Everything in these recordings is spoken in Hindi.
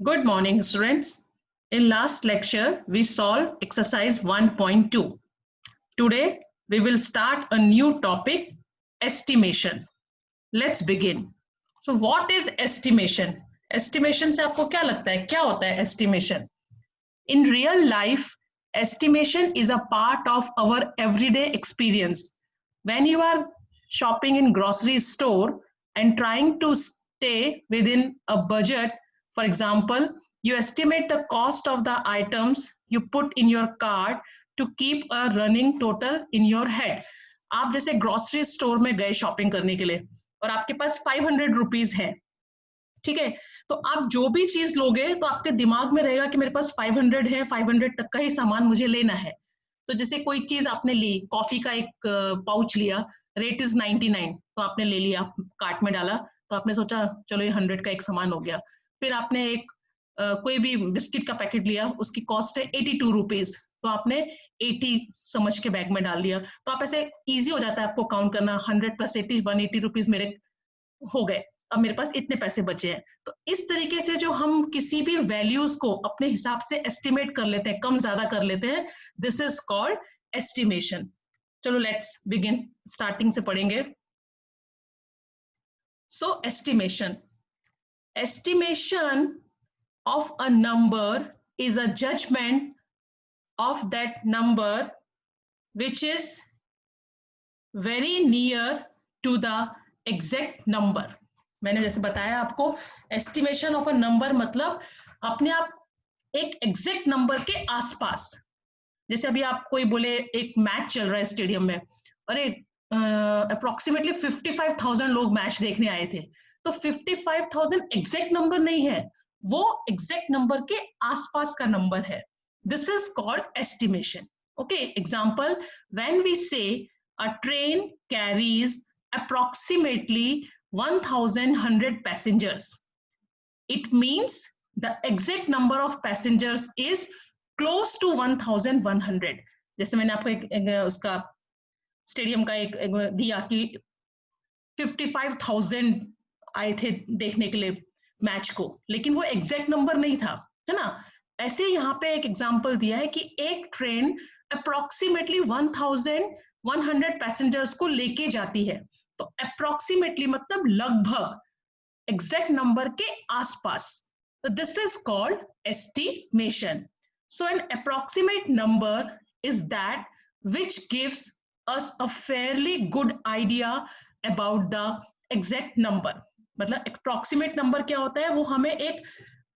Good morning, students. In last lecture, we solved exercise 1.2. Today, we will start a new topic, estimation. Let's begin. So, what is estimation? Estimation से आपको क्या लगता है? क्या होता है estimation? In real life, estimation is a part of our everyday experience. When you are shopping in grocery store and trying to stay within a budget, for example, you estimate the cost of the items you put in your cart to keep a running total in your head. आप जैसे ग्रोसरी स्टोर में गए शॉपिंग करने के लिए और आपके पास 500 रुपीज है, ठीक है, तो आप जो भी चीज लोगे तो आपके दिमाग में रहेगा कि मेरे पास 500 है, 500 तक का ही सामान मुझे लेना है. तो जैसे कोई चीज आपने ली, कॉफी का एक पाउच लिया, रेट इज 99, तो आपने ले लिया, कार्ट में डाला, तो आपने सोचा चलो ये 100 का एक सामान हो गया. फिर आपने एक कोई भी बिस्किट का पैकेट लिया, उसकी कॉस्ट है 82 रुपीज, तो आपने 80 समझ के बैग में डाल लिया. तो आप ऐसे इजी हो जाता है आपको काउंट करना, 100 प्लस 80, 180 रुपीज मेरे हो गए, अब मेरे पास इतने पैसे बचे हैं. तो इस तरीके से जो हम किसी भी वैल्यूज को अपने हिसाब से एस्टिमेट कर लेते हैं, कम ज्यादा कर लेते हैं, दिस इज कॉल्ड एस्टिमेशन. चलो लेट्स बिगिन, स्टार्टिंग से पढ़ेंगे. सो estimation of a number is a judgment of that number which is very near to the exact number. मैंने जैसे बताया आपको, estimation of a number मतलब अपने आप एक एग्जैक्ट नंबर के आसपास. जैसे अभी आप कोई बोले एक मैच चल रहा है स्टेडियम में, अरे अप्रोक्सीमेटली 55,000 लोग मैच देखने आए थे, तो 55,000 एग्जैक्ट नंबर नहीं है, वो एग्जैक्ट नंबर के आसपास का नंबर है. This is called estimation. Okay, example, when we say a train carries approximately 1,100 passengers, it means the exact number of passengers is close to 1,100. जैसे मैंने आपको एक उसका स्टेडियम का एक दिया कि 55,000 आए थे देखने के लिए मैच को, लेकिन वो एग्जैक्ट नंबर नहीं था, है ना. ऐसे यहाँ पे एक एग्जांपल दिया है कि एक ट्रेन अप्रोक्सीमेटली 1,100 पैसेंजर्स को लेके जाती है. तो अप्रोक्सीमेटली मतलब लगभग, एग्जैक्ट नंबर के आसपास. तो this is called estimation. So N approximate number is that which gives us a fairly good idea about the exact number. मतलब अप्रोक्सीमेट नंबर क्या होता है, वो हमें एक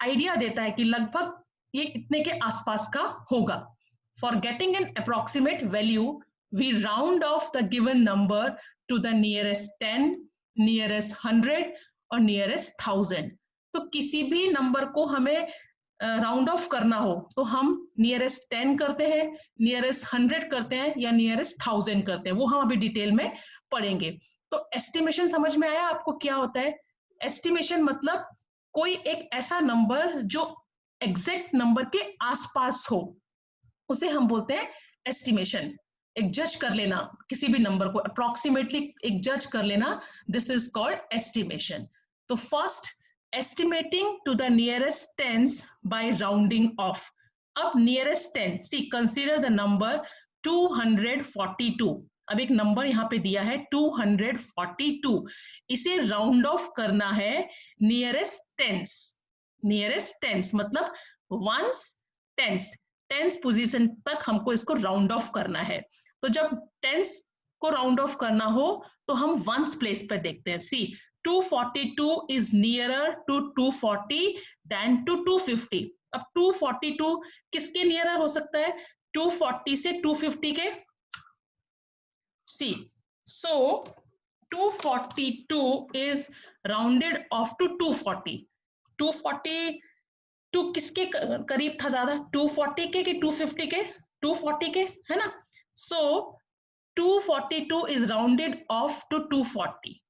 आइडिया देता है कि लगभग ये इतने के आसपास का होगा. For getting an approximate value we round off the given number to the nearest 10, nearest 100 और नियरेस्ट 1000. तो किसी भी नंबर को हमें राउंड ऑफ करना हो तो हम नियरेस्ट 10 करते हैं, नियरेस्ट 100 करते हैं या नियरेस्ट 1000 करते हैं, वो हम अभी डिटेल में पढ़ेंगे. तो एस्टिमेशन समझ में आया आपको क्या होता है? एस्टिमेशन मतलब कोई एक ऐसा नंबर जो एग्जैक्ट नंबर के आसपास हो, उसे हम बोलते हैं एस्टिमेशन. एक जज कर लेना किसी भी नंबर को, अप्रोक्सीमेटली एक जज कर लेना, दिस इज कॉल्ड एस्टिमेशन. तो first, estimating to the nearest tens by rounding off. अब nearest 10, see consider the number 242. अब एक नंबर यहाँ पे दिया है 242, इसे राउंड ऑफ करना है नियरेस्ट टेंस. नियरेस्ट टेंस मतलब वंस, टेंस पोजीशन तक हमको इसको राउंड ऑफ करना है. तो जब टेंस को राउंड ऑफ करना हो तो हम वंस प्लेस पर देखते हैं. सी 242 is nearer to 240 than to 250. अब 242 किसके नियरर हो सकता है? 240 से 250 के. See, so 242 is rounded off to 240. 242 किसके करीब था ज्यादा? 240 के कि 250 के? 240 के, है ना. So 242 is rounded off to 240.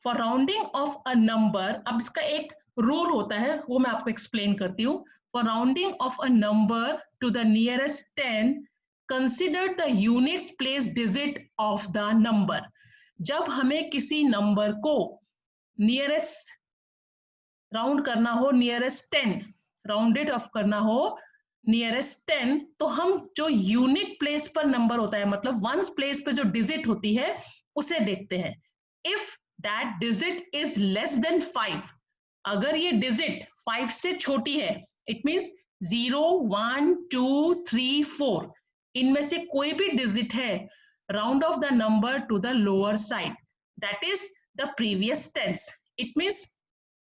For rounding of a number, अब इसका एक रूल होता है, वो मैं आपको एक्सप्लेन करती हूँ. For rounding of a number to the nearest 10, consider the units place digit of the number. जब हमें किसी नंबर को नियरेस्ट राउंड करना हो, नियरेस्ट 10, राउंडेड ऑफ करना हो नियरेस्ट 10, तो हम जो यूनिट प्लेस पर नंबर होता है, मतलब वंस प्लेस पे जो डिजिट होती है उसे देखते हैं. If that digit is less than 5, अगर ये डिजिट 5 से छोटी है, इट मींस 0, 1, 2, 3, 4, इनमें से कोई भी डिजिट है, round off the number to the lower side, that is the previous tens. It means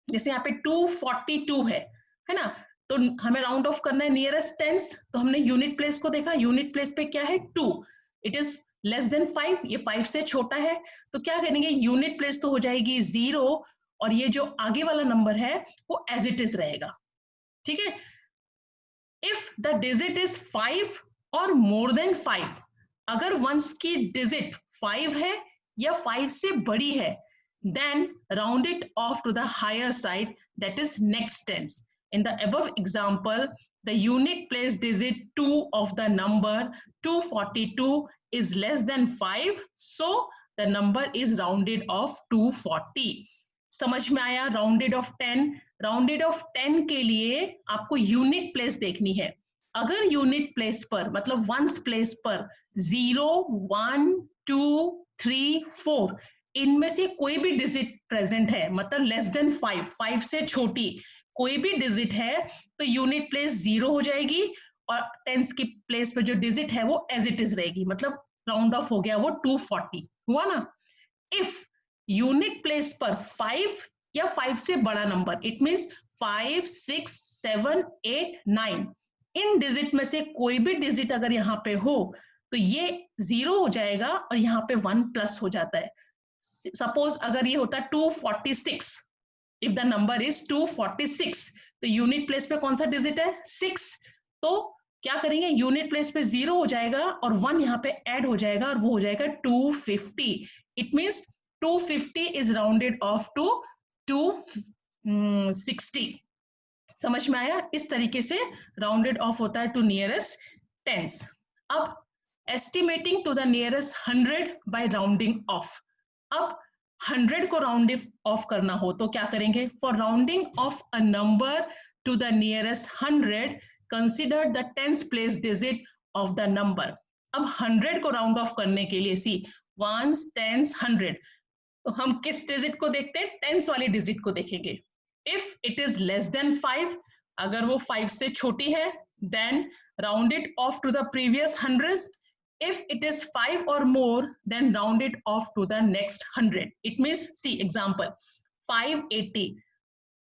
जैसे यहाँ पे 242 है ना, तो हमें राउंड ऑफ करना है नियरेस्ट टेंस, तो हमने यूनिट प्लेस को देखा, यूनिट प्लेस पे क्या है 2, इट इज लेस देन 5, ये 5 से छोटा है, तो क्या करेंगे, यूनिट प्लेस तो हो जाएगी 0, और ये जो आगे वाला नंबर है वो एज इट इज रहेगा. ठीक है. इफ द डिजिट इज 5 और मोर देन 5, अगर वंस की डिजिट 5 है या 5 से बड़ी है, then round it off to the higher side, that is next tense. In the above example, the unit place digit 2 of the number 242 is less than 5, so the number is rounded off 240. समझ में आया? Rounded off 10. राउंडेड ऑफ 10 के लिए आपको यूनिट प्लेस देखनी है. अगर यूनिट प्लेस पर, मतलब वंस प्लेस पर 0, 1, 2, 3, 4, इनमें से कोई भी डिजिट प्रेजेंट है, मतलब लेस देन 5, 5 से छोटी कोई भी डिजिट है, तो यूनिट प्लेस 0 हो जाएगी और टेंस की प्लेस पर जो डिजिट है वो एज इट इज रहेगी, मतलब राउंड ऑफ हो गया वो 240 हुआ ना. इफ यूनिट प्लेस पर 5 या 5 से बड़ा number, it means 5, 6, 7, 8, 9, in digit में से कोई भी डिजिट अगर यहाँ पे हो तो ये 0 हो जाएगा और यहाँ पे 1 प्लस हो जाता है. सपोज अगर ये होता 246, इफ द नंबर इज 246, तो यूनिट प्लेस पे कौन सा डिजिट है 6, तो क्या करेंगे, यूनिट प्लेस पे 0 हो जाएगा और 1 यहाँ पे ऐड हो जाएगा और वो हो जाएगा 250. It means 250 is rounded off to 260. समझ में आया? इस तरीके से राउंडेड ऑफ होता है टू नियरेस्ट टेंस. अब estimating to the nearest 100 by rounding off. अब 100 को राउंड ऑफ करना हो तो क्या करेंगे, for rounding of a number to the nearest 100, consider the tens place digit of the number. अब 100 को राउंड ऑफ करने के लिए सी वंस, टेंस, 100, तो हम किस डिजिट को देखते हैं, टेंस वाली डिजिट को देखेंगे. If it is less than 5, अगर वो 5 से छोटी है, then round it off to the previous 100. If it is 5 or more, then round it off to the next 100. It means, see example, 580.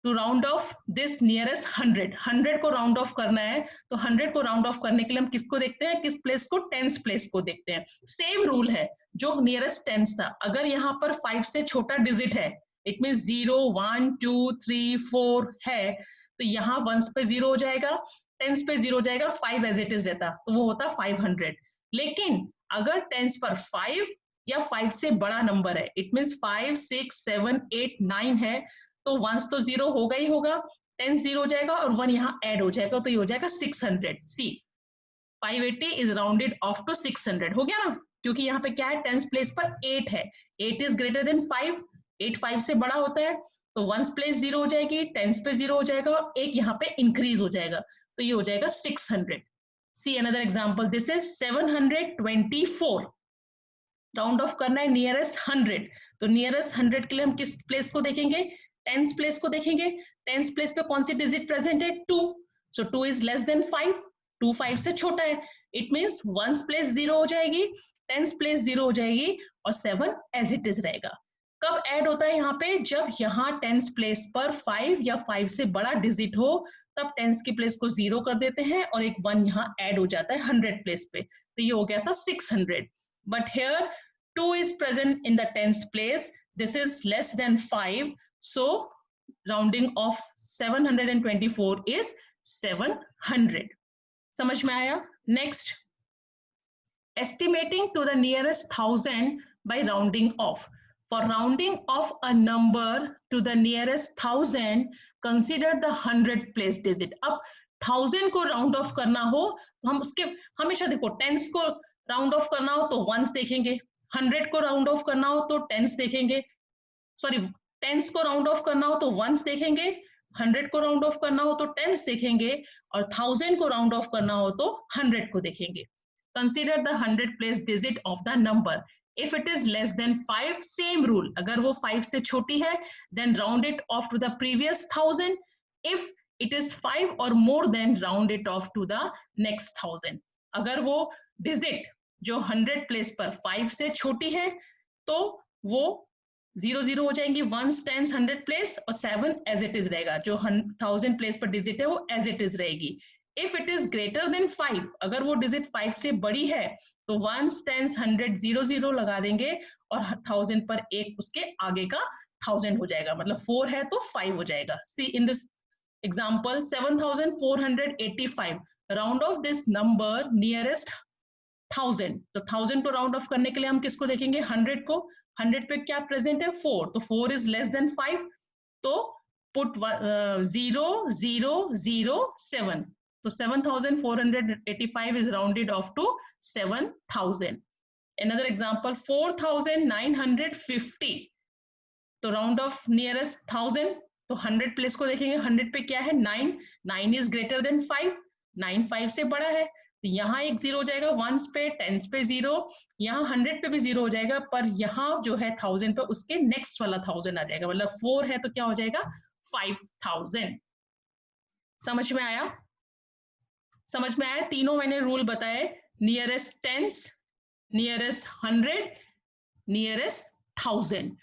To round off this nearest 100, 100 को round off करना है, तो 100 को round off करने के लिए हम किसको देखते हैं, किस प्लेस को, टेंस प्लेस को देखते हैं. सेम रूल है जो नियरेस्ट टेंस था, अगर यहाँ पर 5 से छोटा डिजिट है, इट मीन 0, 1, 2, 3, 4 है, तो यहाँ वंस पे 0 हो जाएगा, टेंस पे 0 हो जाएगा, 5 एज इट इज रहता, तो वो होता 500. लेकिन अगर टेंस पर 5 या 5 से बड़ा नंबर है, इट मींस 5, 6, 7, 8, 9 है, तो वंस तो 0 होगा ही होगा, टेंस 0 हो जाएगा और 1 यहाँ ऐड हो जाएगा, तो ये हो जाएगा 600. सी 580 इज राउंडेड ऑफ टू 600. हो गया ना, क्योंकि यहाँ पे क्या है, टेंस प्लेस पर 8 है, 8 इज ग्रेटर देन 5, 8 5 से बड़ा होता है, तो वंस प्लेस 0 हो जाएगी, टेंस पे 0 हो जाएगा और एक यहाँ पे इंक्रीज हो जाएगा, तो ये हो जाएगा 600. See another example. This is 724. Round off करना है नियरेस्ट 100, तो नियरेस्ट 100 के लिए हम किस प्लेस को देखेंगे, टेंस प्लेस को देखेंगे. टेंस प्लेस पे कौन सी डिजिट प्रेजेंट है, 2, सो 2 इज लेस देन 5, 2 5 से छोटा है, इट मींस वंस प्लेस 0 हो जाएगी, टेंस प्लेस 0 हो जाएगी और 7 एज इट इज रहेगा. कब ऐड होता है यहाँ पे, जब यहाँ टेंस प्लेस पर 5 या 5 से बड़ा डिजिट हो, तब टेंस की प्लेस को 0 कर देते हैं और एक 1 यहाँ ऐड हो जाता है 100 प्लेस पे, तो ये हो गया था 600. But here 2 is present in the tens place, this is less than 5, so rounding of 724 is 700. समझ में आया? Next, estimating to the nearest 1000 by rounding off. For rounding off a number to the nearest 1000, consider the 100 place digit. अब 1000 को राउंड ऑफ करना हो तो हम उसके हमेशा देखो, टेंस को राउंड ऑफ करना हो तो वंस देखेंगे, 100 को राउंड ऑफ करना हो तो टेंस देखेंगे, सॉरी टेंस को राउंड ऑफ करना हो तो वंस देखेंगे, 100 को राउंड ऑफ करना हो तो टेंस देखेंगे और 1000 को राउंड ऑफ करना हो तो 100 को देखेंगे. Consider the 100 place digit of the number. If it is less than 5, same rule, अगर वो 5 से छोटी है then round it off to the previous 1000. If it is 5 और more than round it off to the next 1000. अगर वो डिजिट जो 100 प्लेस पर 5 से छोटी है तो वो 0 0 हो जाएंगी, 1s 10s 100 प्लेस, और 7 एज इट इज रहेगा. जो 1000 प्लेस पर डिजिट है वो एज इट इज रहेगी. If it is greater than 5, अगर वो डिजिट 5 से बड़ी है तो 1s 10s 100 0 0 लगा देंगे और 1000 पर एक उसके आगे का 1000 हो जाएगा, मतलब 4 है तो 5 हो जाएगा. See in this example 7485, round off this number nearest 1000. तो 1000 को राउंड ऑफ करने के लिए हम किसको देखेंगे? 100 को. 100 पे क्या प्रेजेंट है? 4, तो 4 इज लेस देन 5, तो पुट 0 0 0 7. तो 7485 is rounded off to 7000. Another example 4950, तो राउंड ऑफ नियरेस्ट 1000. तो 100 प्लेस को देखेंगे, 100 पे क्या है? 9. 9 इज ग्रेटर देन 5, 9 5 से बड़ा है, तो यहाँ एक 0 हो जाएगा. 1s पे 10s पे 0, यहाँ 100 पे भी 0 हो जाएगा, पर यहाँ जो है 1000 पे उसके नेक्स्ट वाला 1000 आ जाएगा, मतलब 4 है तो क्या हो जाएगा? 5000. समझ में आया? समझ में आया? तीनों मैंने रूल बताए, nearest tens, nearest 100, nearest 1000.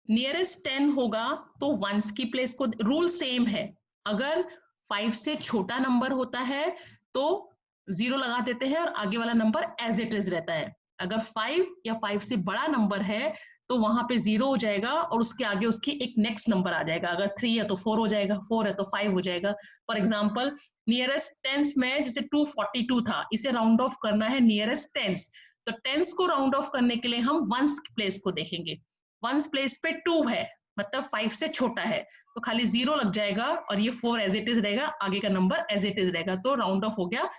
Nearest 10 होगा तो वंस की प्लेस को, रूल सेम है. अगर 5 से छोटा नंबर होता है तो 0 लगा देते हैं और आगे वाला नंबर एज इट इज रहता है. अगर 5 या 5 से बड़ा नंबर है तो वहां पे 0 हो जाएगा और उसके आगे उसकी एक नेक्स्ट नंबर आ जाएगा. अगर 3 है तो 4 हो जाएगा, 4 है तो 5 हो जाएगा. फॉर एग्जाम्पल नियरेस्ट टेंस में जैसे 242 था, इसे राउंड ऑफ करना है नियरेस्ट टेंस, तो टेंस को राउंड ऑफ करने के लिए हम वंस प्लेस को देखेंगे. वंस प्लेस पे 2 है, मतलब 5 से छोटा है, तो खाली 0 लग जाएगा और ये 4 एज इट इज रहेगा, आगे का नंबर एज इट इज रहेगा. तो राउंड ऑफ हो गया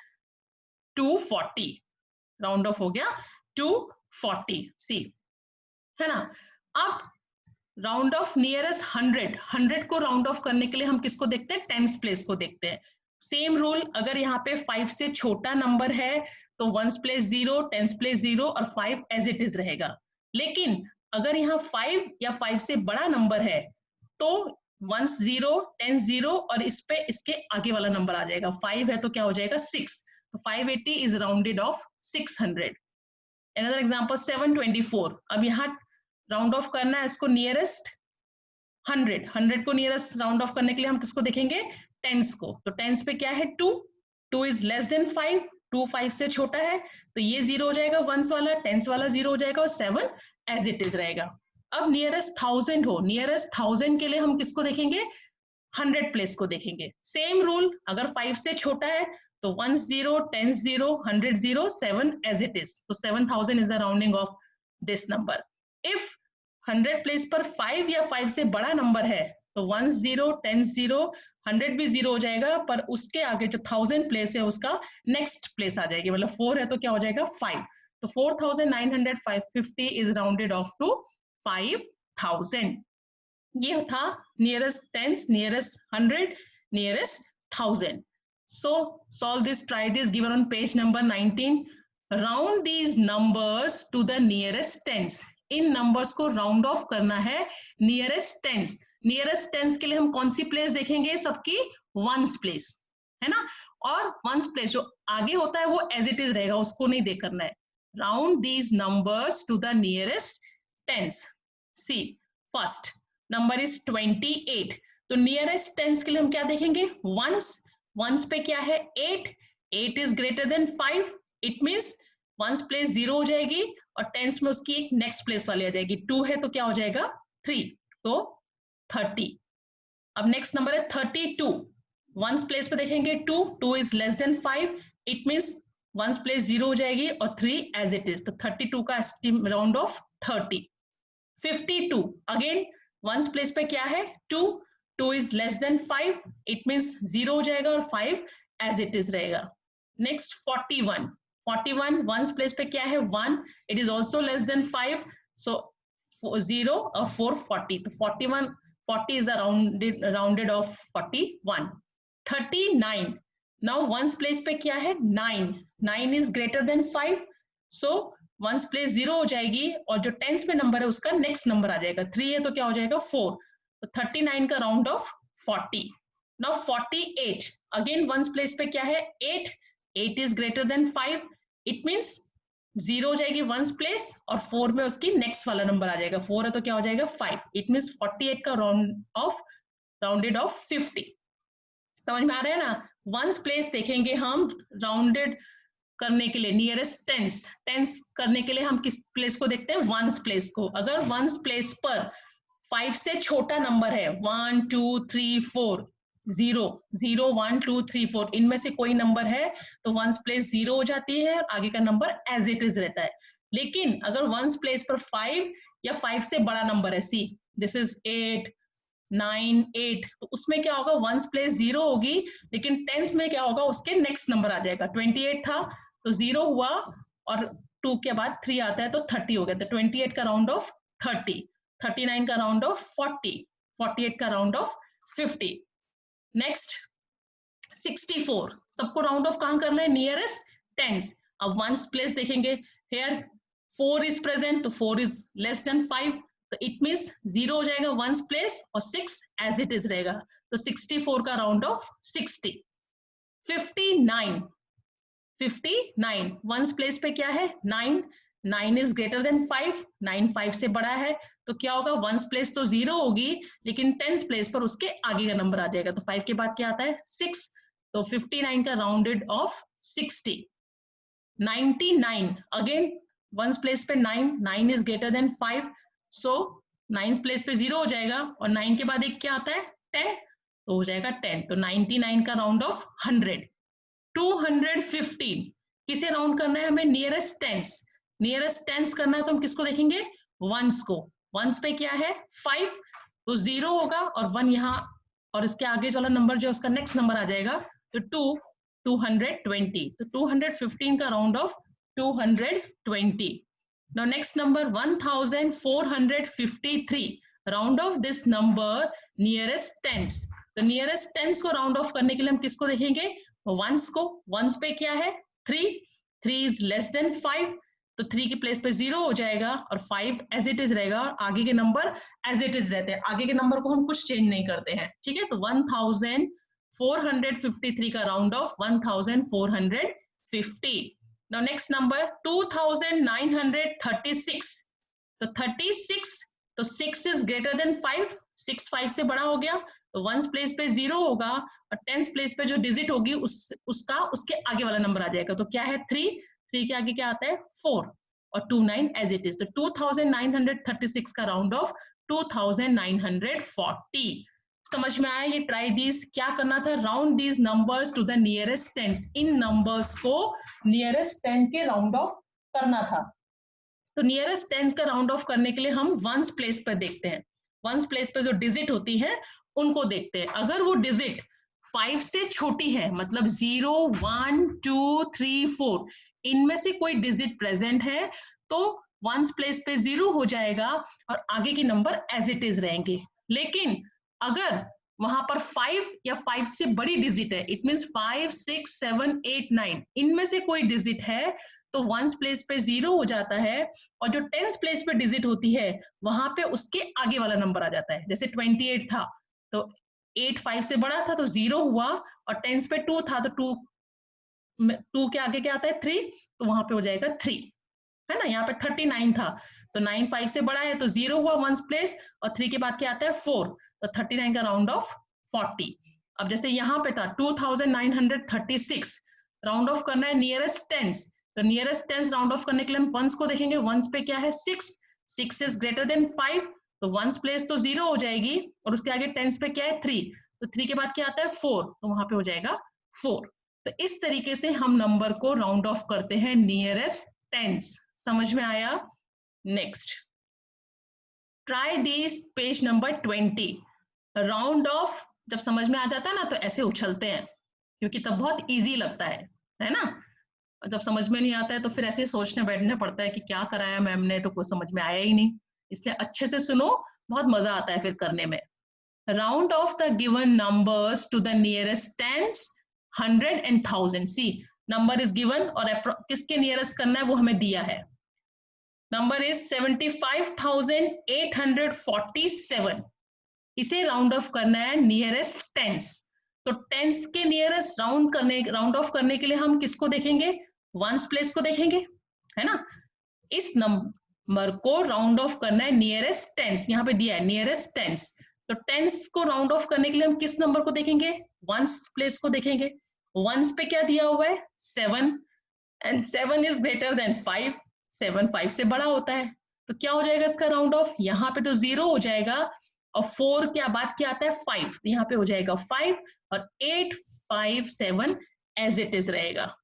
240, राउंड ऑफ हो गया 240. सी है ना. अब राउंड ऑफ नियरेस्ट 100, 100 को राउंड ऑफ करने के लिए हम किसको देखते हैं? टेंस प्लेस को देखते हैं. सेम रूल, अगर यहाँ पे 5 से छोटा नंबर है तो वंस प्लेस 0, टेंस प्लेस 0 और 5 एज इट इज रहेगा. लेकिन अगर यहाँ 5 या 5 से बड़ा नंबर है तो वंस 0, टेंस 0 और इस पे इसके आगे वाला नंबर आ जाएगा. 5 है तो क्या हो जाएगा? 6, तो 580 is rounded of 600. Another example 724, अब यहाँ राउंड ऑफ करना है इसको नियरेस्ट 100. 100 को नियरेस्ट राउंड ऑफ करने के लिए हम किसको देखेंगे? टेंस को. तो टेंस पे क्या है? 2. 2 इज लेस देन 5, 2 5 से छोटा है, तो ये 0 हो जाएगा, वंस वाला, टेंस वाला 0 हो जाएगा और 7 एज इट इज रहेगा. अब नियरेस्ट 1000 हो, नियरेस्ट 1000 के लिए हम किसको देखेंगे? 100 प्लेस को देखेंगे. सेम रूल, अगर 5 से छोटा है तो 1 0, 10 0, 100 0, 7 as it is. So 7000 is the rounding of this number. If 100 place पर 5 या 5 से बड़ा नंबर है तो 1 0, 10 0, 100 भी 0 हो जाएगा, पर उसके आगे जो 1000 प्लेस है उसका नेक्स्ट प्लेस आ जाएगी, मतलब 4 है तो क्या हो जाएगा? 5. तो 4950 is rounded off to 5000. ये था nearest tens, nearest 100, nearest 1000. So solve this, try this, given on page number 19. Round these numbers to the nearest tens. In numbers को round off करना है nearest tens. Nearest tens के लिए हम कौन सी place देखेंगे? सबकी ones place, है ना. और ones place जो आगे होता है वो as it is रहेगा, उसको नहीं देख करना है. Round these numbers to the nearest tens. See, first number is 28. तो nearest tens के लिए हम क्या देखेंगे? ones. वंस पे क्या है? 8. 8 is greater than 5, it means ones place 0 हो जाएगी और टेंस में उसकी एक नेक्स्ट प्लेस वाली आ जाएगी. 2 है तो क्या हो जाएगा? 3, तो 30. अब नेक्स्ट नंबर है 32. वंस प्लेस पे देखेंगे 2. 2 is less than 5, it means ones place 0 हो जाएगी और 3 एज इट इज. तो 32 का round of 30. 52, again ones place पे क्या है? 2. 2 is less than 5, it means 0 हो जाएगा और 5 as it is रहेगा. Next 41. 41 ones place पे क्या है? 1. It is also less than 5, so 0 और 4 40. तो 41 40 is a rounded of 41. 39. Now ones place पे क्या है 9. 9 is greater than 5. So ones place 0 हो जाएगी और जो टेंस में नंबर है उसका नेक्स्ट नंबर आ जाएगा. 3 है तो क्या हो जाएगा 4. तो 39 का round of 40. Now 48. Again ones place पे क्या है 8. 8 is greater than 5. It means 0 हो जाएगी वंस प्लेस और 4 में उसकी नेक्स्ट वाला नंबर आ जाएगा. 4 है तो क्या हो जाएगा 5. इट मींस 48 का राउंडेड ऑफ 50. समझ में आ रहा है ना. वंस प्लेस देखेंगे हम राउंडेड करने के लिए नियरेस्ट टेंस करने के लिए हम किस प्लेस को देखते हैं वंस प्लेस को. अगर वंस प्लेस पर 5 से छोटा नंबर है 1 2 3 4 0 0 1 2 3 4 इनमें से कोई नंबर है तो वंस प्लेस 0 हो जाती है और आगे का नंबर एज इट इज रहता है. लेकिन अगर वंस प्लेस पर 5 या 5 से बड़ा नंबर है, सी दिस इज 8 9 8, तो उसमें क्या होगा वंस प्लेस 0 होगी लेकिन टेंस में क्या होगा उसके नेक्स्ट नंबर आ जाएगा. 28 था तो 0 हुआ और 2 के बाद 3 आता है तो 30 हो गया. तो 28 का राउंड ऑफ 30. 39 का राउंड ऑफ 40. 48 का राउंड ऑफ 50. नेक्स्ट 64. सबको राउंड ऑफ कहां करना है नियरेस्ट टेंस. अब वंस प्लेस देखेंगे हियर 4 इज प्रेजेंट तो 4 इज लेस देन 5 तो इट मींस 0 हो जाएगा वंस प्लेस और 6 एज इट इज रहेगा. तो 64 का राउंड ऑफ 60. 59. 59 वंस प्लेस पे क्या है 9. 9 इज ग्रेटर देन 5. 9 5 से बड़ा है तो क्या होगा वंस प्लेस तो 0 होगी लेकिन टेंस प्लेस पर उसके आगे का नंबर आ जाएगा. तो 5 के बाद क्या आता है 6. तो 59 का rounded off 60. 99 again ones place पे 9. 9 is greater than 5 so 9 place पे 0 हो जाएगा और 9 के बाद एक क्या आता है 10 तो हो जाएगा 10. तो 99 का राउंड ऑफ 100. 215 किसे राउंड करना है हमें नियरेस्ट टेंस करना है तो हम किसको देखेंगे वंस को. वंस पे क्या है 5 तो 0 होगा और 1 यहाँ और इसके आगे वाला नंबर जो उसका नेक्स्ट नंबर आ जाएगा तो 220. तो 215 का round of 220. Now next number 1453. Round off this number nearest tens. तो nearest tens को राउंड ऑफ करने के लिए हम किसको देखेंगे वंस को. वंस पे क्या है 3. 3 इज लेस देन 5 तो 3 की प्लेस पे 0 हो जाएगा और 5 एज इट इज रहेगा और आगे के नंबर एज इट इज रहते हैं. आगे के नंबर को हम कुछ चेंज नहीं करते हैं. ठीक है. तो 1453 का round of 1450. Now next number 2936. तो 36 तो 6 is greater than 5. 6 5 से बड़ा हो गया तो वंस प्लेस पे 0 होगा और टेंस प्लेस पे जो डिजिट होगी उसके आगे वाला नंबर आ जाएगा. तो क्या है 3. 3 के आगे क्या आता है 4 और 29 एज इट इज. तो 2936 का राउंड ऑफ 2940. समझ में आया ये ट्राई दीज. क्या करना था round these numbers to the nearest tens. इन नंबर्स को नियरेस्ट टेन के राउंड ऑफ करना था. तो नियरेस्ट टेंस का राउंड ऑफ करने के लिए हम वंस प्लेस पर देखते हैं. वंस प्लेस पे जो डिजिट होती है उनको देखते हैं. अगर वो डिजिट 5 से छोटी है मतलब 0 1 2 3 4 इनमें से कोई डिजिट प्रेजेंट है तो वंस प्लेस पे 0 हो जाएगा और आगे के नंबर एज इट इज रहेंगे. लेकिन अगर वहां पर 5 या 5 से बड़ी डिजिट है इट मींस 5 6 7 8 9 इनमें से कोई डिजिट है तो वंस प्लेस पे 0 हो जाता है और जो टेंस प्लेस पे डिजिट होती है वहां पे उसके आगे वाला नंबर आ जाता है. जैसे 28 था तो 8 5 से बड़ा था तो 0 हुआ और टेंस पे 2 था तो 2 के आगे क्या आता है 3 तो वहां पे हो जाएगा 3 है ना. यहाँ पे 39 था तो 9 5 से बड़ा है तो 0 हुआ वंस प्लेस और 3 के बाद क्या आता है 4 तो 39 का राउंड ऑफ 40. अब जैसे यहाँ पे था 2936 राउंड ऑफ करना है नियरेस्ट टेंस. तो नियरेस्ट टेंस राउंड ऑफ करने के लिए हम वंस को देखेंगे. वंस पे क्या है 6. 6 इज ग्रेटर देन 5 तो वंस प्लेस तो 0 हो जाएगी और उसके आगे टेंस पे क्या है 3 तो 3 के बाद क्या आता है 4 तो वहां पे हो जाएगा 4. तो इस तरीके से हम नंबर को राउंड ऑफ करते हैं नियरेस्ट टेंस. समझ में आया. Next try this page number 20. Round of जब समझ में आ जाता है ना तो ऐसे उछलते हैं क्योंकि तब बहुत इजी लगता है ना. जब समझ में नहीं आता है तो फिर ऐसे सोचने बैठना पड़ता है कि क्या कराया मैम ने तो कुछ समझ में आया ही नहीं. इसलिए अच्छे से सुनो बहुत मजा आता है फिर करने में. Round off the given numbers to the nearest tens, 100 and 1000. See number is given और किसके नियरेस्ट करना है वो हमें दिया है. Number is 75,847. इसे राउंड ऑफ करना है नियरेस्ट टेंस. तो टेंस के नियरेस्ट राउंड ऑफ करने के लिए हम किसको देखेंगे? वंस प्लेस को देखेंगे, है ना. इस नंबर को राउंड ऑफ करना है नियरेस्ट टेंस. यहाँ पे दिया है नियरेस्ट टेंस. तो टेंस को राउंड ऑफ करने के लिए हम किस नंबर को देखेंगे? वंस प्लेस को देखेंगे. वंस पे क्या दिया हुआ है? 7 एंड 7 इज ग्रेटर देन 5. 7 5 से बड़ा होता है. तो क्या हो जाएगा इसका राउंड ऑफ? यहाँ पे तो 0 हो जाएगा और 4 क्या बाद क्या आता है? 5. तो यहाँ पे हो जाएगा 5 और 857 एज इट इज रहेगा.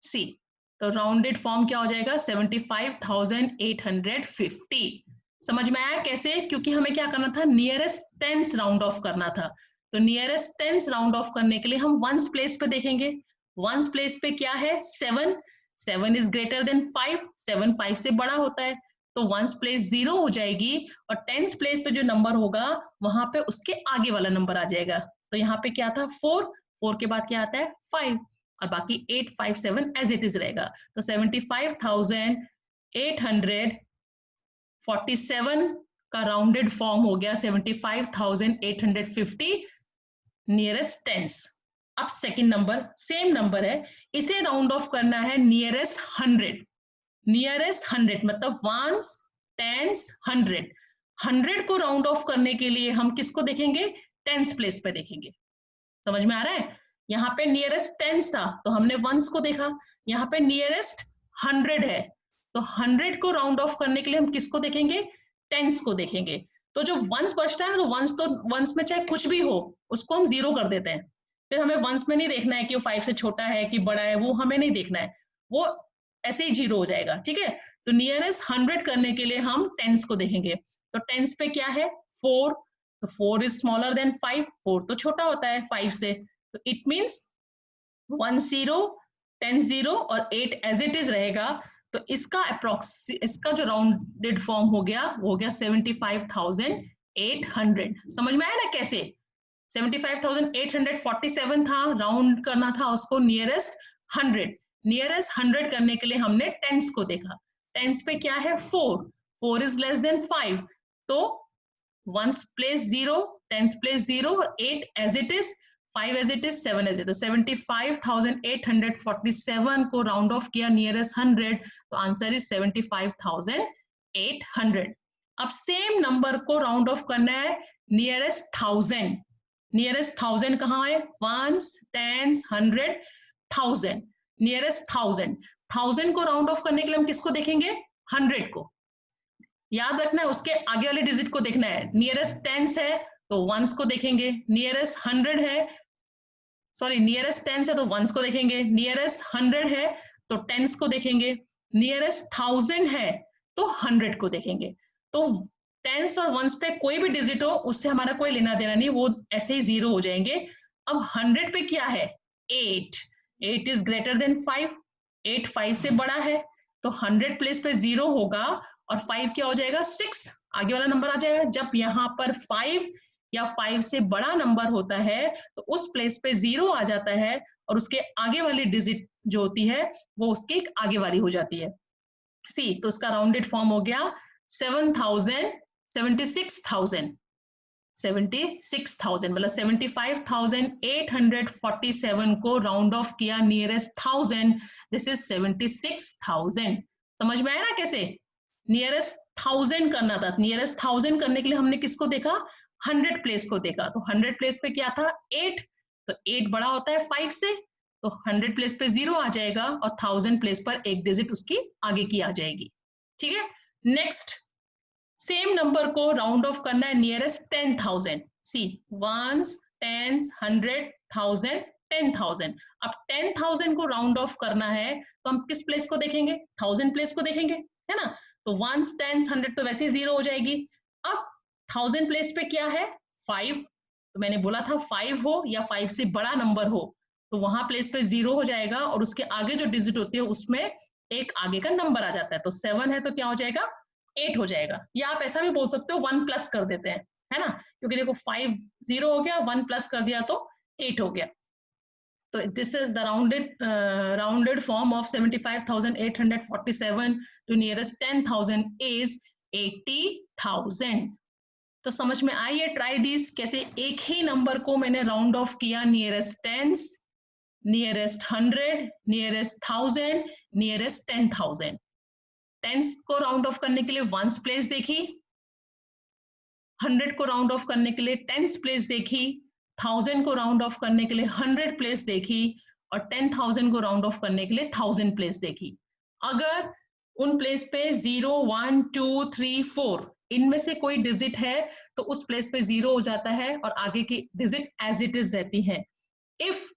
सी तो राउंडेड फॉर्म क्या हो जाएगा? 75,850. समझ में आया कैसे? क्योंकि हमें क्या करना था? नियरेस्ट टेंस राउंड ऑफ करना था. तो नियरेस्ट टेंस राउंड ऑफ करने के लिए हम वंस प्लेस पे देखेंगे. वंस प्लेस पे क्या है? 7. 7 इज ग्रेटर देन 5. 7 5 से बड़ा होता है. तो वंस प्लेस 0 हो जाएगी और टेंस प्लेस पे जो नंबर होगा वहां पे उसके आगे वाला नंबर आ जाएगा. तो यहाँ पे क्या था? 4. 4 के बाद क्या आता है? 5 और बाकी 857 एज इट इज रहेगा. तो 75,847 का राउंडेड फॉर्म हो गया 75,850 नियरेस्ट टेंस. अब सेकंड नंबर सेम नंबर है, इसे राउंड ऑफ करना है नियरेस्ट 100. नियरेस्ट 100 मतलब वंस टेंस 100. 100 को राउंड ऑफ करने के लिए हम किसको देखेंगे? टेंस प्लेस पे देखेंगे. समझ में आ रहा है? यहाँ पे नियरेस्ट टेंस था तो हमने वंस को देखा. यहाँ पे नियरेस्ट 100 है तो 100 को राउंड ऑफ करने के लिए हम किसको देखेंगे? टेंस को देखेंगे. तो जो वंस बचता है तो वंस में चाहे कुछ भी हो उसको हम 0 कर देते हैं. फिर हमें वंस में नहीं देखना है कि वो 5 से छोटा है कि बड़ा है, वो हमें नहीं देखना है, वो ऐसे ही 0 हो जाएगा. ठीक है. तो नियरेस्ट 100 करने के लिए हम टेंस को देखेंगे. तो टेंस पे क्या है? 4. तो 4 इज स्मॉलर देन 5. 4 तो छोटा होता है 5 से. तो इट मीन्स 1 0 10 0 और 8 एज इट इज रहेगा. तो इसका जो राउंडेड फॉर्म हो गया वो हो गया 75,800. समझ में आया ना कैसे? 75,847 था, राउंड करना था उसको नियरेस्ट 100. नियरेस्ट 100 करने के लिए हमने टेंस को देखा. टेंस पे क्या है? 4. 4 इज लेस देन 5. तो वंस प्लेस 0, टेंस प्लेस 0 और 8 as it is, 5 as it is, 7 as it. तो 75,847 को राउंड ऑफ किया नियरेस्ट 100. तो आंसर इज 75,800. अब सेम नंबर को राउंड ऑफ करना है नियरेस्ट 1000. नियरेस्ट 1000 कहाँ है? Ones tens 100 1000. नियरेस्ट 1000 को राउंड ऑफ करने के लिए हम किसको देखेंगे? 100 को. याद रखना है उसके आगे वाले डिजिट को देखना है. नियरेस्ट टेंस है तो वंस को देखेंगे. नियरेस्ट 100 है, सॉरी नियरेस्ट टेंस है तो वंस को देखेंगे. नियरेस्ट 100 है तो टेंस को देखेंगे. नियरेस्ट 1000 है तो 100 को देखेंगे. तो टेंस और वंस पे कोई भी डिजिट हो उससे हमारा कोई लेना देना नहीं, वो ऐसे ही 0 हो जाएंगे. अब 100 पे क्या है? 8. 8 इज ग्रेटर देन 5. 8 5 से बड़ा है तो 100 प्लेस पे 0 होगा और 5 क्या हो जाएगा? 6. आगे वाला नंबर आ जाएगा. जब यहाँ पर 5 या 5 से बड़ा नंबर होता है तो उस प्लेस पे 0 आ जाता है और उसके आगे वाली डिजिट जो होती है वो उसके आगे वाली हो जाती है. सी तो उसका राउंडेड फॉर्म हो गया 76,000 मतलब 75,847 को राउंड ऑफ किया नियरेस्ट 1000. This is 76,000. समझ में आया ना कैसे? नियरेस्ट 1000 करना था. नियरेस्ट 1000 करने के लिए हमने किसको देखा? 100 प्लेस को देखा. तो 100 प्लेस पे क्या था? 8. तो 8 बड़ा होता है 5 से तो 100 प्लेस पे 0 आ जाएगा और 1000 प्लेस पर एक डिजिट उसकी आगे की आ जाएगी. ठीक है. नेक्स्ट सेम नंबर को राउंड ऑफ करना है नियरेस्ट 10,000. See ones tens 100 1000 10,000. अब 10,000 को राउंड ऑफ करना है तो हम किस प्लेस को देखेंगे? 1000 प्लेस को देखेंगे, है ना. तो वंस टेंस 100 तो वैसे ही 0 हो जाएगी. अब 1000 प्लेस पे क्या है? 5. तो मैंने बोला था 5 हो या 5 से बड़ा नंबर हो तो वहां प्लेस पे 0 हो जाएगा और उसके आगे जो डिजिट होती है उसमें एक आगे का नंबर आ जाता है. तो 7 है तो क्या हो जाएगा? 8 हो जाएगा. या आप ऐसा भी बोल सकते हो 1 प्लस कर देते हैं, है ना, क्योंकि देखो 5 0 हो गया, 1 प्लस कर दिया तो 8 हो गया। तो this is the rounded form of 75,847 to nearest 10,000 is 80,000। तो समझ में आई है? ट्राई दिस, कैसे एक ही नंबर को मैंने राउंड ऑफ किया, nearest tens, nearest 100, nearest 1000, nearest 10,000। Tens को राउंड ऑफ करने के लिए वंस प्लेस देखी, 100 को राउंड ऑफ करने के लिए टेंस प्लेस देखी, 1000 को राउंड ऑफ करने के लिए 100 प्लेस देखी, और 10,000 को राउंड ऑफ करने के लिए 1000 प्लेस देखी। अगर उन प्लेस पे 0, 1, 2, 3, 4 इनमें से कोई डिजिट है तो उस प्लेस पे 0 हो जाता है और आगे की डिजिट एज इट इज रहती है। इफ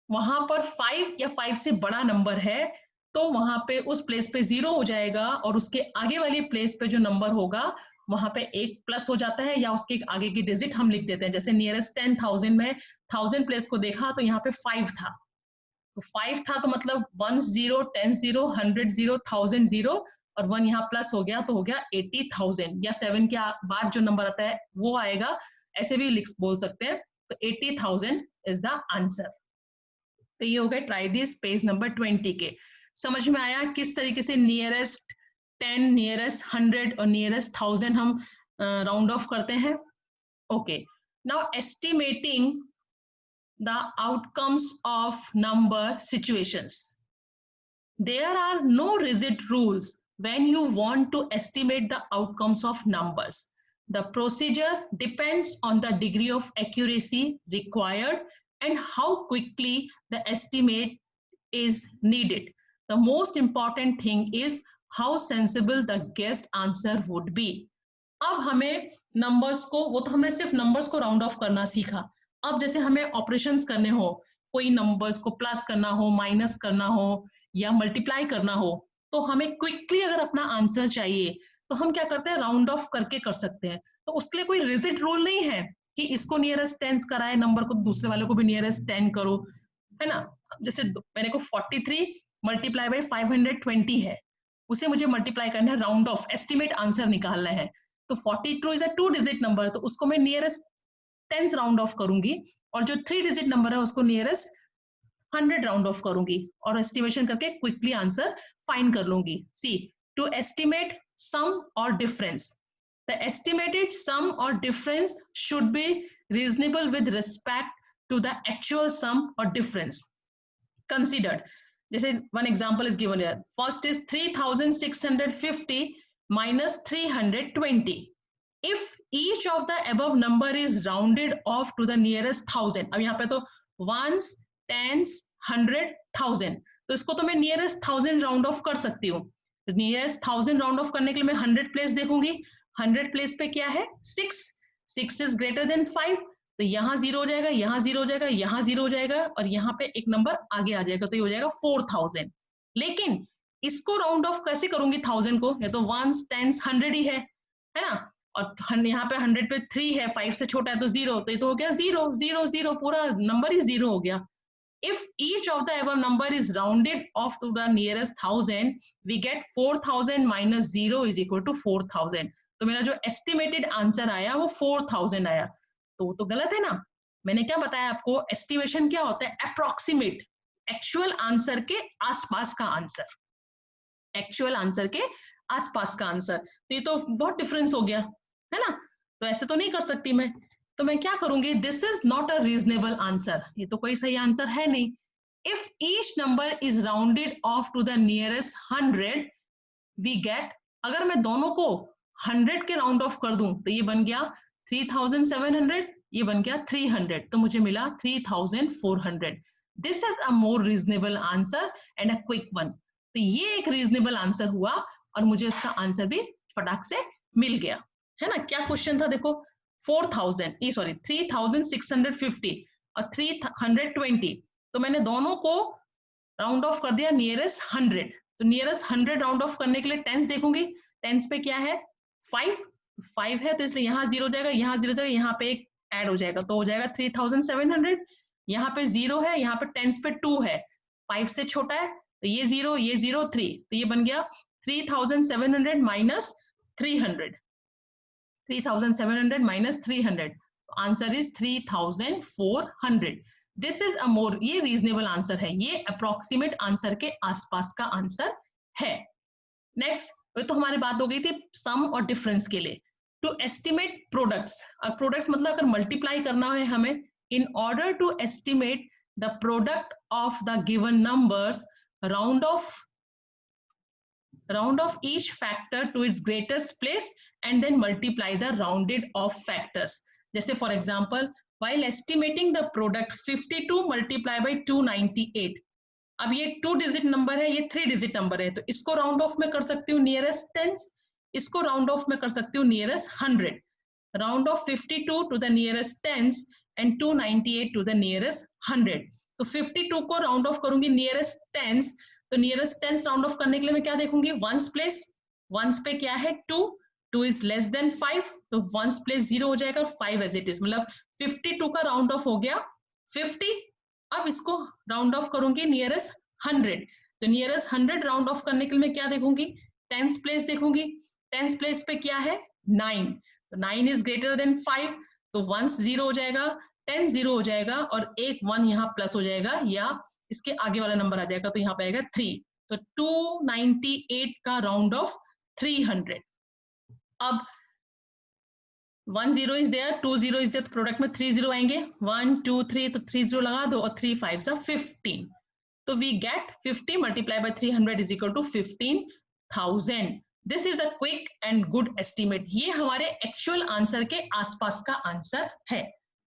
वहां पर 5 या 5 से बड़ा नंबर है तो वहां पे उस प्लेस पे 0 हो जाएगा और उसके आगे वाली प्लेस पे जो नंबर होगा वहां पे 1 प्लस हो जाता है, या उसके आगे की डिजिट हम लिख देते हैं। जैसे नियरेस्ट 10,000 में 1000 प्लेस को देखा तो यहाँ पे 5 था, तो 5 था तो मतलब 1 0, 10 0, 100 0, 1000 0 और 1 यहाँ प्लस हो गया तो हो गया 80,000, या 7 के बाद जो नंबर आता है वो आएगा, ऐसे भी लिख बोल सकते हैं। तो 80,000 इज द आंसर। तो ये हो गया ट्राई दिस पेज नंबर 20 के। समझ में आया किस तरीके से नियरेस्ट 10, नियरेस्ट 100 और नियरेस्ट 1000 हम राउंड ऑफ करते हैं? Okay, now estimating the outcomes of number situations. There are no rigid rules when you want to estimate the outcomes of numbers. The procedure depends on the degree of accuracy required and how quickly the estimate is needed. The most important thing is how sensible the guessed answer would be. अब हमें नंबर्स को, वो तो हमने सिर्फ नंबर्स को राउंड ऑफ करना सीखा। अब जैसे हमें ऑपरेशंस करने हो, कोई नंबर्स को प्लस करना हो, माइनस करना हो या मल्टीप्लाई करना हो, तो हमें क्विकली अगर अपना आंसर चाहिए तो हम क्या करते हैं, राउंड ऑफ करके कर सकते हैं। तो उसके लिए कोई रिजिड रूल नहीं है कि इसको नियरेस्ट 10 कराए नंबर को, दूसरे वाले को भी नियरेस्ट 10 करो, है ना। जैसे मेरे को 43 मल्टीप्लाई बाई 520 है, उसे मुझे मल्टीप्लाई करना है, राउंड ऑफ एस्टिमेट आंसर निकालना है। तो 42 इज अ 2 डिजिट नंबर, तो उसको मैं नियरेस्ट 10 राउंड ऑफ करूंगी, और जो 3 डिजिट नंबर है उसको नियरेस्ट 100 राउंड ऑफ करूंगी और एस्टिमेशन करके क्विकली आंसर फाइंड कर लूंगी। सी, टू एस्टिमेट सम और डिफरेंस, द एस्टिमेटेड सम और difference should be reasonable with respect to the actual sum और डिफरेंस कंसिडर्ड। जैसे one example is given here, first is 3650 minus 320. If each of the above number is rounded off to the nearest 1000, अब यहाँ पे तो ones, tens, 100, 1000, तो इसको तो मैं nearest 1000 राउंड ऑफ कर सकती हूँ। नियरेस्ट 1000 राउंड ऑफ करने के लिए मैं 100 प्लेस देखूंगी, 100 प्लेस पे क्या है 6, 6 इज ग्रेटर देन 5, तो यहाँ 0 हो जाएगा, यहाँ 0 हो जाएगा, यहाँ 0 हो जाएगा और यहाँ पे एक नंबर आगे आ जाएगा, तो ये हो जाएगा 4000। लेकिन इसको राउंड ऑफ कैसे करूंगी 1000 को, ये तो 1s, 10s, 100 ही है ना, और यहाँ पे 100 पे 3 है, 5 से छोटा है तो 0, तो ये तो हो गया 0 0 0, पूरा नंबर ही 0 हो गया। If each of the above number is rounded off to the nearest 1000, we get 4000 minus 0 is equal to 4000। तो मेरा जो एस्टिमेटेड आंसर आया वो 4000 आया, तो गलत है ना। मैंने क्या बताया आपको, एस्टिमेशन क्या होता है, अप्रोक्सीमेट, एक्चुअल आंसर के आसपास का आंसर, एक्चुअल आंसर के आसपास का आंसर। तो ये तो बहुत डिफरेंस हो गया, है ना। तो ऐसे तो नहीं कर सकती मैं, तो मैं क्या करूंगी, this is not a reasonable answer, ये तो कोई सही आंसर है नहीं। If each number is rounded off to the nearest 100, we get, अगर मैं दोनों को 100 के राउंड ऑफ कर दूं तो ये बन गया 3700, ये बन गया 300, तो मुझे मिला 3400। This is a more reasonable answer and a quick one. तो ये एक रीजनेबल आंसर हुआ और मुझे उसका आंसर भी फटाक से मिल गया, है ना। क्या क्वेश्चन था देखो, 3650 और 320, तो मैंने दोनों को राउंड ऑफ कर दिया नियरेस्ट 100। तो नियरेस्ट 100 राउंड ऑफ करने के लिए टेंस देखूंगी, टेंस पे क्या है 5 है, तो इसलिए यहाँ 0 हो जाएगा, यहाँ 0 हो जाएगा, यहाँ पे एक ऐड हो जाएगा, तो हो जाएगा 3700। यहाँ पे 0 है, यहाँ पे टेंस पे 2 है, 5 से छोटा है, तो ये 0 ये 0 3, तो ये बन गया 3700 minus 300। 3700 minus 300. Answer is 3400. This is a more, ये reasonable answer है, ये approximate answer के आसपास का answer है. Next, तो हमारी बात हो गई थी sum और difference के लिए. To estimate products, products मतलब अगर multiply करना है हमें, in order to estimate the product of the given numbers, round off each factor to its greatest place and then multiply the rounded off factors. जैसे for example, while estimating the product 52 multiplied by 298, अब ये 2 डिजिट नंबर है, ये 3 डिजिट नंबर है, तो इसको राउंड ऑफ में कर सकती हूँ नियरेस्ट टेंस, इसको राउंड ऑफ में कर सकती हूँ nearest 100. Round off 52 to the nearest tens and 298 to the nearest 100. तो 52 को राउंड ऑफ करूंगी नियरेस्ट टेंस, तो नियरेस्ट टेंस राउंड ऑफ करने के लिए मैं क्या देखूंगी, वंस प्लेस. वंस पे क्या है 2, 2 इज लेस देन 5, तो वंस प्लेस 0 हो जाएगा, 5 एज इट इज, मतलब 52 का राउंड ऑफ हो गया 50. अब इसको राउंड ऑफ करूंगी नियरेस्ट 100, तो नियरेस्ट 100 राउंड ऑफ करने के लिए मैं क्या देखूंगी, टेंस प्लेस देखूंगी. टेंस प्लेस पे क्या है 9, तो 9 इज ग्रेटर देन 5, तो वंस 0 हो जाएगा, 10 0 हो जाएगा और एक 1 यहाँ प्लस हो जाएगा या इसके आगे वाला नंबर आ जाएगा, तो यहाँ पे आएगा 3. तो 298 का राउंड ऑफ 300. अब 1 0 इज देयर, 2 0 इज देयर, तो प्रोडक्ट में 3 0 आएंगे, 1 2 3, तो 3 0 लगा दो और 3 5 15. तो we get 50 multiply by 300 is equal to 15,000. This is a quick and good estimate. ये हमारे एक्चुअल आंसर के आसपास का आंसर है.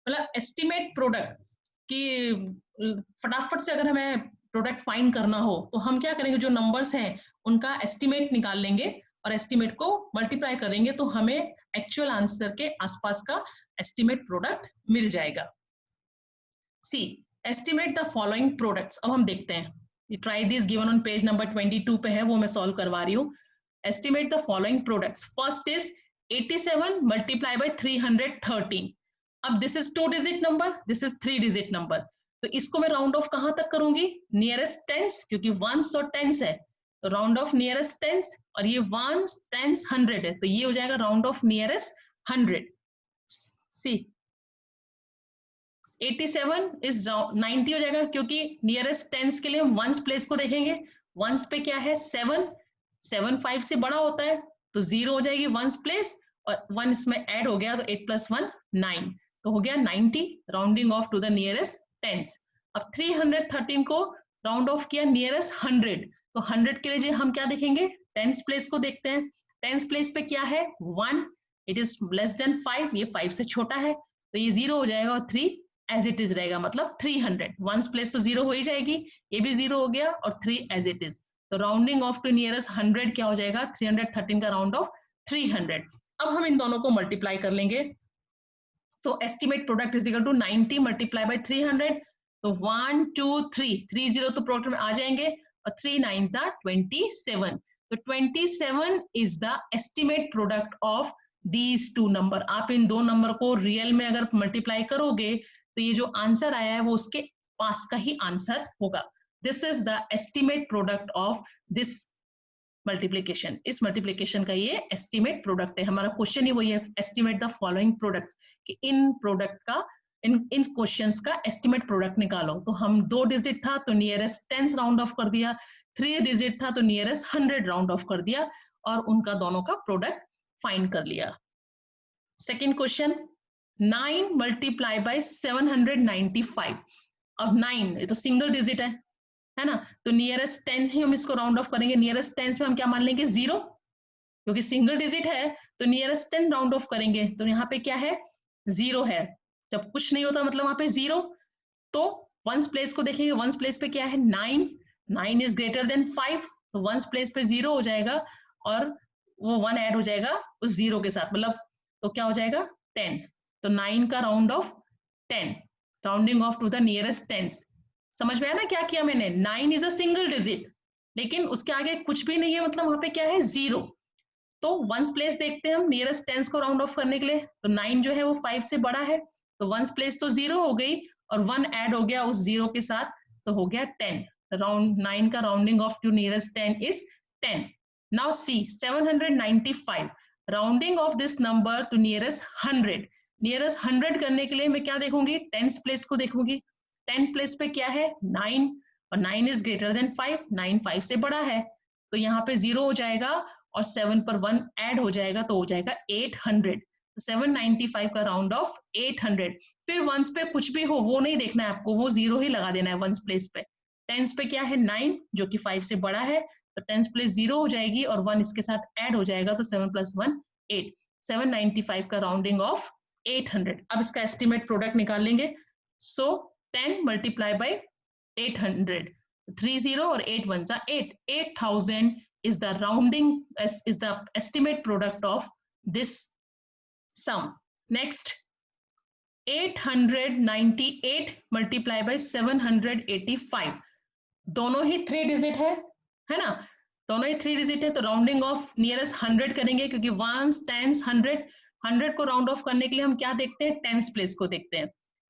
मतलब एस्टिमेट प्रोडक्ट कि फटाफट से अगर हमें प्रोडक्ट फाइंड करना हो तो हम क्या करेंगे, जो नंबर्स हैं उनका एस्टिमेट निकाल लेंगे और एस्टिमेट को मल्टीप्लाई करेंगे तो हमें एक्चुअल आंसर के आसपास का एस्टिमेट प्रोडक्ट मिल जाएगा. सी एस्टिमेट द फॉलोइंग प्रोडक्ट्स. अब हम देखते हैं, try this given on page number 22 पे है, वो मैं सॉल्व करवा रही हूँ. Estimate the following products. First is 87 multiply by 313. अब this is 2 digit number, this is 3 digit number, तो इसको मैं राउंड ऑफ कहां तक करूंगी, नियरेस्ट टेंस, क्योंकि वंस और टेंस है तो राउंड ऑफ नियरेस्ट टेंस, और ये वंस टेंस 100 है तो ये हो जाएगा round off nearest 100. See 87 is 90 हो जाएगा, क्योंकि नियरेस्ट टेंस के लिए हम वंस प्लेस को देखेंगे. वंस पे क्या है 7, 7 5 से बड़ा होता है तो 0 हो जाएगी वंस प्लेस, और 1 इसमें ऐड हो गया तो 8 + 1 9, तो हो गया 90, rounding off to the nearest tens. अब 313 को राउंड ऑफ किया नियरेस्ट 100, तो 100 के लिए हम क्या देखेंगे, टेंस प्लेस को देखते हैं. टेंस प्लेस पे क्या है 1, इट इज लेस देन 5, ये 5 से छोटा है तो ये 0 हो जाएगा और 3 एज इट इज रहेगा, मतलब 300. वंस प्लेस तो 0 हो ही जाएगी, ये भी 0 हो गया और 3 एज इट इज, तो राउंडिंग ऑफ टू नियरेस्ट 100 क्या हो जाएगा, 313 का राउंड ऑफ 300. अब हम इन दोनों को मल्टीप्लाई कर लेंगे. So estimate product is equal to 90 multiply by 300. तो 1 2 3 30 तो प्रोडक्ट में आ जाएंगे और 3 9s are 27. तो 27 is the estimate product of these two number. आप इन दो नंबर को रियल में अगर मल्टीप्लाई करोगे तो ये जो आंसर आया है वो उसके पास का ही आंसर होगा. This is the estimate product of this multiplication. इस मल्टीप्लीकेशन का ये एस्टिमेट प्रोडक्ट है. हमारा क्वेश्चन ही वही है, एस्टिमेट द फॉलोइंग प्रोडक्ट्स, कि इन प्रोडक्ट का इन क्वेश्चंस का एस्टिमेट प्रोडक्ट निकालो. तो हम 2 डिजिट था तो नियरेस्ट टेंस राउंड ऑफ कर दिया, 3 डिजिट था तो नियरेस्ट 100 राउंड ऑफ कर दिया और उनका दोनों का प्रोडक्ट फाइंड कर लिया. Second question, 9 multiply by 795. अब 9 ये तो सिंगल डिजिट है ना, तो नियरेस्ट 10 ही हम इसको राउंड ऑफ करेंगे. नियरेस्ट 10 में हम क्या मान लेंगे 0, क्योंकि सिंगल डिजिट है तो नियरेस्ट 10 राउंड ऑफ करेंगे. तो यहाँ पे क्या है 0 है, जब कुछ नहीं होता मतलब वहां पे 0. तो वंस प्लेस को देखेंगे, वंस प्लेस पे क्या है 9, 9 इज ग्रेटर देन 5, तो वंस प्लेस पे 0 हो जाएगा और वो 1 ऐड हो जाएगा उस 0 के साथ, मतलब तो क्या हो जाएगा 10. तो 9 का round off 10, rounding off to the nearest tens. समझ में आया ना क्या किया मैंने. 9 इज अ सिंगल डिजिट, लेकिन उसके आगे कुछ भी नहीं है, मतलब वहां पे क्या है 0. तो वंस प्लेस देखते हैं हम नियरेस्ट टेंस को राउंड ऑफ करने के लिए. तो 9 जो है वो 5 से बड़ा है, तो वंस प्लेस तो 0 हो गई और 1 ऐड हो गया उस 0 के साथ, तो हो गया 10. राउंड 9 का rounding off to nearest 10 is 10. Now see 795, rounding off this number to nearest 100. Nearest 100 करने के लिए मैं क्या देखूंगी, टेंस प्लेस को देखूंगी. 10 प्लेस पे क्या है 9, और 9 इज ग्रेटर देन 5, 9 5 से बड़ा है, तो यहाँ पे 0 हो जाएगा और 7 पर 1 ऐड हो जाएगा तो हो जाएगा 800. 795 का राउंड ऑफ 800. फिर वंस पे कुछ भी हो वो नहीं देखना है आपको, वो 0 ही लगा देना है वंस प्लेस पे. टेंस पे क्या है 9 जो कि 5 से बड़ा है, तो टेंस प्लेस 0 हो जाएगी और 1 इसके साथ ऐड हो जाएगा, तो 7 + 1 8. 795 का राउंडिंग ऑफ 800. अब इसका एस्टिमेट प्रोडक्ट निकाल लेंगे. सो 10 मल्टीप्लाई बाय 800, 3 0 और 8 1 8. 8000 is the rounding, is the estimate product of this sum. Next, 898 multiply by 785. दोनों ही 3 डिजिट है ना, दोनों ही 3 डिजिट है, तो राउंडिंग ऑफ नियरेस्ट 100 करेंगे, क्योंकि वंस टेंस 100 को राउंड ऑफ करने के लिए हम क्या देखते हैं, टेंस प्लेस को देखते हैं,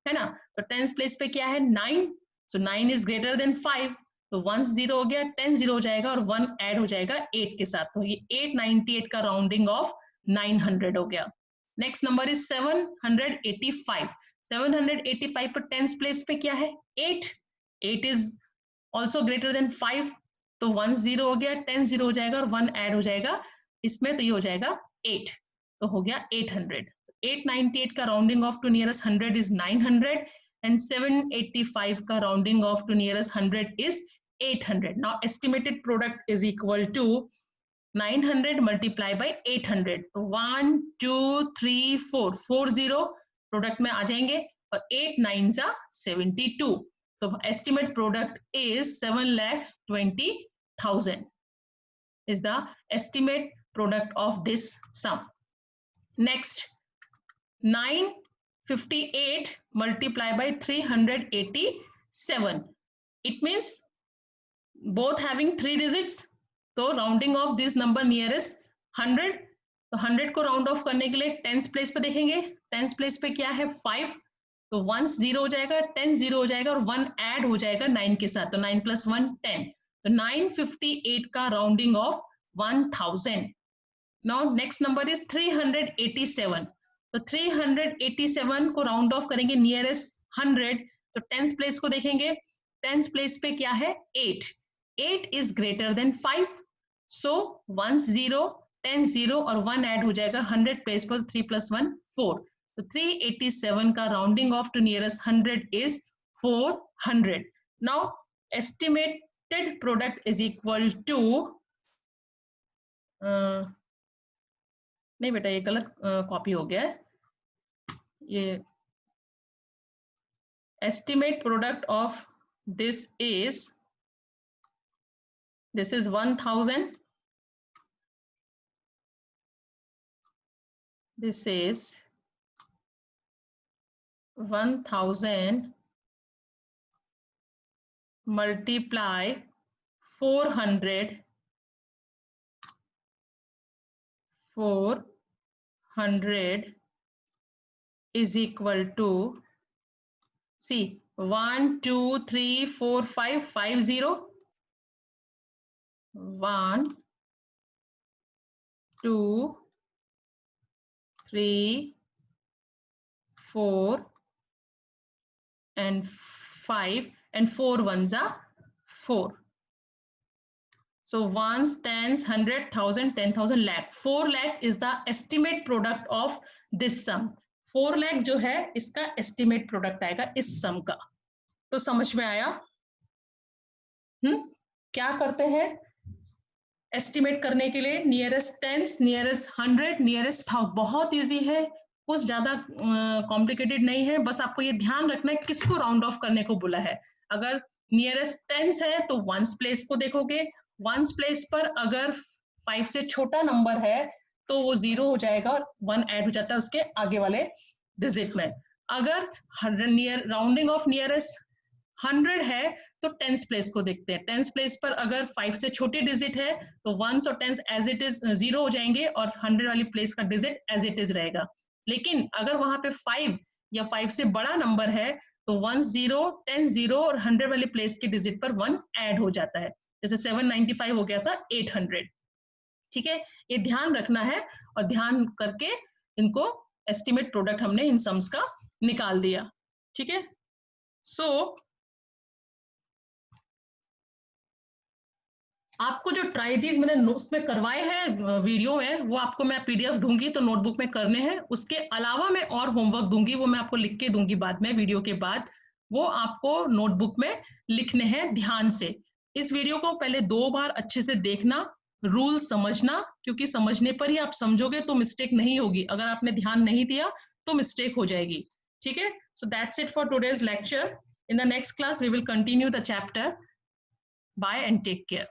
है ना. तो टेंस प्लेस पे क्या है 9, सो 9 इज ग्रेटर देन 5, तो 1 0 हो गया, 10 0 हो जाएगा और 1 ऐड हो जाएगा 8 के साथ, तो ये 898 का राउंडिंग ऑफ 900 हो गया. Next number is 785. 785 पर टेंस प्लेस पे क्या है 8, 8 इज ऑल्सो ग्रेटर देन 5, तो 1 0 हो गया, 10 0 हो जाएगा और 1 ऐड हो जाएगा इसमें, तो ये हो जाएगा 8, तो हो गया 800. 898 का rounding off to nearest 100 is 900 and 785 का rounding off to nearest 100 is 800. Now estimated product is equal to 900 multiplied by 800. 1 2 3 4 4 0 product में आ जाएंगे और 8 9 72. तो estimate product is 7,20,000 is the estimate product of this sum. Next, 958 multiplied by 387. It means both having 3 digits. तो rounding off this number nearest 100. तो 100 को राउंड ऑफ करने के लिए टेंस प्लेस पे देखेंगे. टेंस प्लेस पे क्या है 5, तो 1 0 हो जाएगा, 10 0 हो जाएगा और 1 ऐड हो जाएगा 9 के साथ, तो 9 + 1 10. तो 958 का rounding of 1000. Now next number is 387. तो 387 को राउंड ऑफ करेंगे नियरेस्ट 100, तो टेंस प्लेस को देखेंगे. टेंस प्लेस पे क्या है 8, 8 इज ग्रेटर देन 5, सो 1 0 10 0 और 1 ऐड हो जाएगा 100 प्लेस पर, 3 + 1 4. तो 387 का rounding off to nearest 100 is 400. Now estimated product is equal to, नहीं बेटा ये गलत कॉपी हो गया है, ये estimate product of this is 1000, this is 1000 multiply 400 is equal to, see 1 2 3 4 5 5 0, 1 2 3 4 and 5 and 4 1s are 4. So ones, tens, 100, 1,000, 10,000, lakh. 4 lakh is the estimate product of this sum. 4 lakh जो है इसका estimate product आएगा इस sum का. तो समझ में आया? क्या करते हैं estimate करने के लिए? nearest tens, nearest 100, nearest 1000. बहुत easy है, कुछ ज्यादा complicated नहीं है. बस आपको ये ध्यान रखना है किसको round off करने को बोला है. अगर nearest tens है तो ones place को देखोगे. वंस प्लेस पर अगर 5 से छोटा नंबर है तो वो 0 हो जाएगा और 1 ऐड हो जाता है उसके आगे वाले डिजिट में. अगर राउंडिंग ऑफ नियरेस्ट 100 है तो टेंस प्लेस को देखते हैं. टेंस प्लेस पर अगर 5 से छोटी डिजिट है तो वंस और टेंस एज इट इज 0 हो जाएंगे और 100 वाली प्लेस का डिजिट एज इट इज रहेगा. लेकिन अगर वहां पे 5 या 5 से बड़ा नंबर है तो 1 0 10 0 और 100 वाली प्लेस के डिजिट पर 1 ऐड हो जाता है. जैसे 795 हो गया था 800. ठीक है, ये ध्यान रखना है और ध्यान करके इनको एस्टिमेट प्रोडक्ट हमने इन सम्स का निकाल दिया। ठीक है, सो आपको जो ट्राई दीज मैंने उसमें करवाए हैं वीडियो में, वो आपको मैं पीडीएफ दूंगी तो नोटबुक में करने हैं। उसके अलावा मैं और होमवर्क दूंगी, वो मैं आपको लिख के दूंगी बाद में, वीडियो के बाद वो आपको नोटबुक में लिखने हैं ध्यान से। इस वीडियो को पहले 2 बार अच्छे से देखना, रूल समझना, क्योंकि समझने पर ही आप समझोगे तो मिस्टेक नहीं होगी। अगर आपने ध्यान नहीं दिया तो मिस्टेक हो जाएगी। ठीक है, so that's it for today's lecture. In the next class we will continue the chapter. Bye and take care.